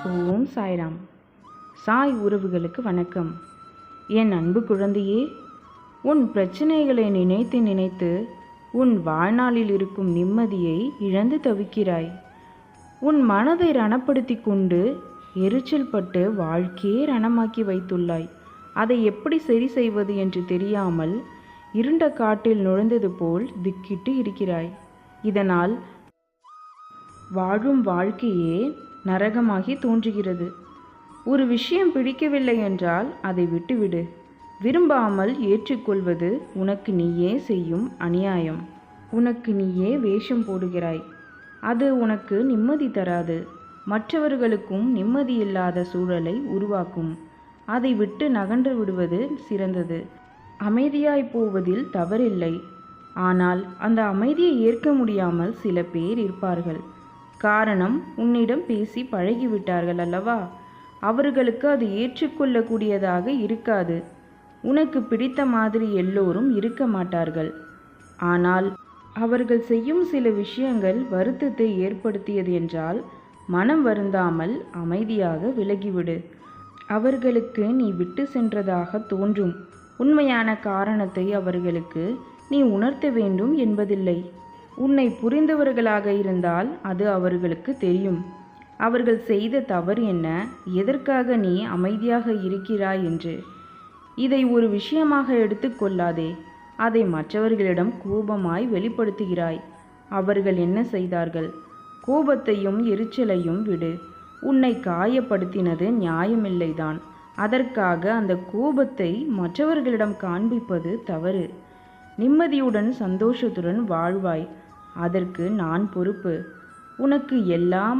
ஓம் சாய்ராம். சாய் உறவுகளுக்கு வணக்கம். என் அன்பு குழந்தையே, உன் பிரச்சனைகளை நினைத்து நினைத்து உன் வாழ்நாளில் இருக்கும் நிம்மதியை இழந்து தவிக்கிறாய். உன் மனதை ரணப்படுத்தி கொண்டு எரிச்சல் பட்டு வாழ்க்கையே ரணமாக்கி வைத்துள்ளாய். அதை எப்படி சரி செய்வது என்று தெரியாமல் இருண்ட காட்டில் நுழைந்தது போல் திக்கிட்டு இருக்கிறாய். இதனால் வாழும் வாழ்க்கையே நரகமாகி தோன்றுகிறது. ஒரு விஷயம் பிடிக்கவில்லை என்றால் அதை விட்டுவிடு. விரும்பாமல் ஏற்றுக்கொள்வது உனக்கு நீயே செய்யும் அநியாயம். உனக்கு நீயே வேஷம் போடுகிறாய். அது உனக்கு நிம்மதி தராது. மற்றவர்களுக்கும் நிம்மதியில்லாத சூழலை உருவாக்கும். அதை விட்டு நகன்று விடுவது சிறந்தது. அமைதியாய் போவதில் தவறில்லை. ஆனால் அந்த அமைதியை ஏற்க முடியாமல் சில பேர் இருப்பார்கள். காரணம், உன்னிடம் பேசி பழகிவிட்டார்கள் அல்லவா? அவர்களுக்கு அது ஏற்றுக்கொள்ளக்கூடியதாக இருக்காது. உனக்கு பிடித்த மாதிரி எல்லோரும் இருக்க மாட்டார்கள். ஆனால் அவர்கள் செய்யும் சில விஷயங்கள் வருத்தத்தை ஏற்படுத்தியது என்றால் மனம் வருந்தாமல் அமைதியாக விலகிவிடு. அவர்களுக்கு நீ விட்டு சென்றதாக தோன்றும். உண்மையான காரணத்தை அவர்களுக்கு நீ உணர்த்த வேண்டும் என்பதில்லை. உன்னை புரிந்தவர்களாக இருந்தால் அது அவர்களுக்கு தெரியும். அவர்கள் செய்த தவறு என்ன, எதற்காக நீ அமைதியாக இருக்கிறாய் என்று. இதை ஒரு விஷயமாக எடுத்துக்கொள்ளாதே. அதை மற்றவர்களிடம் கோபமாய் வெளிப்படுத்துகிறாய். அவர்கள் என்ன செய்தார்கள்? கோபத்தையும் எரிச்சலையும் விடு. உன்னை காயப்படுத்தினது நியாயமில்லைதான். அதற்காக அந்த கோபத்தை மற்றவர்களிடம் காண்பிப்பது தவறு. நிம்மதியுடன் சந்தோஷத்துடன் வாழ்வாய். அதற்கு நான் பொறுப்பு. உனக்கு எல்லாம்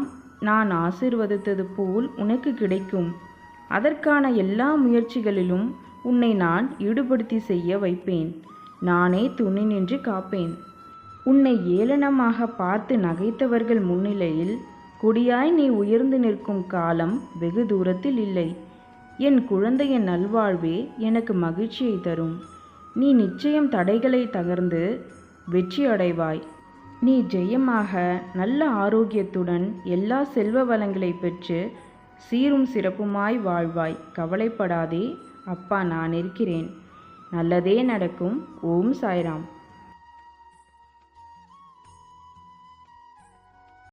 நான் ஆசீர்வதித்தது போல் உனக்கு கிடைக்கும். அதற்கான எல்லா முயற்சிகளிலும் உன்னை நான் ஈடுபடுத்தி செய்ய வைப்பேன். நானே துணை நின்று காப்பேன். உன்னை ஏளனமாக பார்த்து நகைத்தவர்கள் முன்னிலையில் கொடியாய் நீ உயர்ந்து நிற்கும் காலம் வெகு தூரத்தில் இல்லை. என் குழந்தையின் நல்வாழ்வே எனக்கு மகிழ்ச்சியை தரும். நீ நிச்சயம் தடைகளை தகர்ந்து வெற்றி அடைவாய். நீ ஜெயமாக நல்ல ஆரோக்கியத்துடன் எல்லா செல்வ வளங்களை பெற்று சீரும் சிறப்புமாய் வாழ்வாய். கவலைப்படாதே, அப்பா நான் இருக்கிறேன். நல்லதே நடக்கும். ஓம் சாய்ராம்.